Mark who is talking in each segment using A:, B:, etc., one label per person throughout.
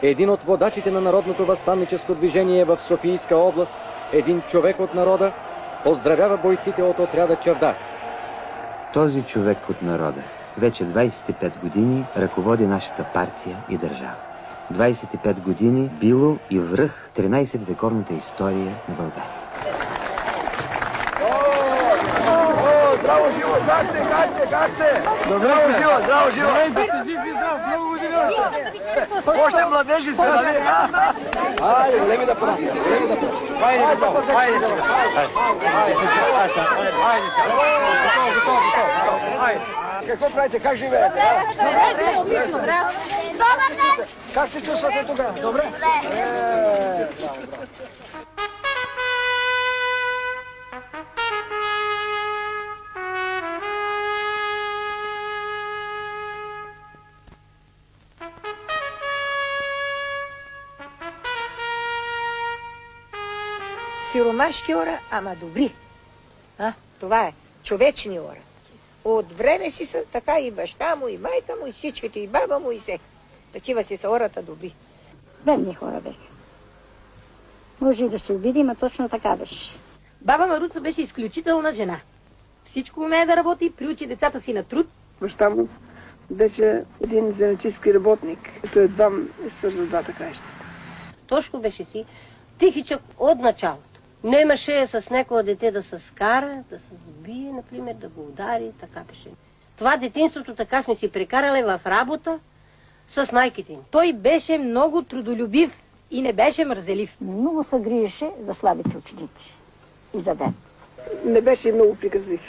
A: Един от водачите на народното въстанническо движение в Софийска област, един човек от народа, поздравява бойците от отряда Чавдар.
B: Този човек от народа вече 25 години ръководи нашата партия и държава. 25 години било и връх 13-вековната история на България.
C: Здраво живо, как се? Здраво живо. Много години. Още младежи сме, нали? Айде, големи да прави. Айде. Какво правите? Как живеете?
D: Добре.
C: Как се чувствате тук? Добре?
D: Сиромашки ора, ама добри. Това е. Човечни ора. От време си са така и баща му, и майка му, и всичките, и баба му, и се. Такива си са ората добри.
E: Бедни хора бяха. Може и да се обиди, но точно така беше.
F: Баба Маруца беше изключителна жена. Всичко умее да работи, приучи децата си на труд.
G: Баща му беше един зеленчийски работник, като едва е свърза двата краища.
H: Тошко беше си тихичък от началото. Не имаше с някое дете да се скара, да се сбие, например, да го удари, така беше. Това детинството така сме си прекарали в работа с майките им.
F: Той беше много трудолюбив и не беше мързелив.
E: Много се грижеше за слабите ученици и за ден.
G: Не беше много приказлив.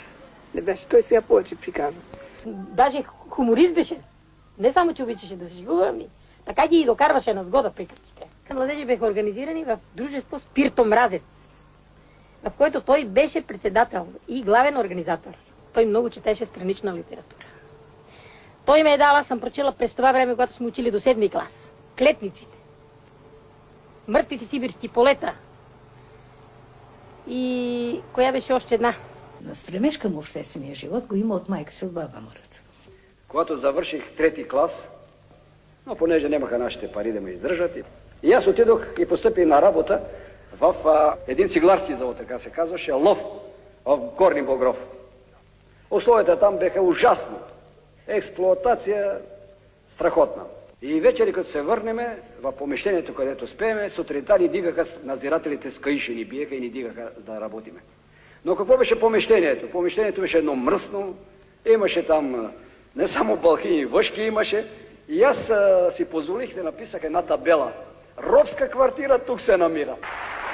G: Не беше. Той сега повече приказва.
F: Даже хуморист беше. Не само, че обичаше да се шегува, ами така ги и докарваше на сгода приказките. Младежи бяха организирани в дружество Спиртомразец, в който той беше председател и главен организатор. Той много четеше странична литература. Той ме е дал, аз съм прочела през това време, когато сме учили до 7-ми клас. Клетниците, Мъртвите сибирски полета и коя беше още една?
I: Стремеж към обществения живот го има от майка си, от баба Маруца.
C: Когато завърших 3-ти клас, но понеже нямаха нашите пари да ме издържат, и аз отидох и постъпих на работа в един цигларски завод, така се казваше, Лов, в Горни Богров. Условията там бяха ужасни. Експлоатация страхотна. И вечери, като се върнеме в помещението, където спееме, сутринта ни дигаха надзирателите с каиши, ни биеха и ни дигаха да работиме. Но какво беше помещението? Помещението беше едно мръсно, имаше там не само бълхини и въшки имаше. И аз си позволих да написах една табела. Робска квартира тук се намира.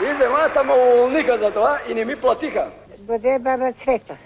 C: И земята ме уволниха за това и не ми платиха.
D: Бъде баба Цвета.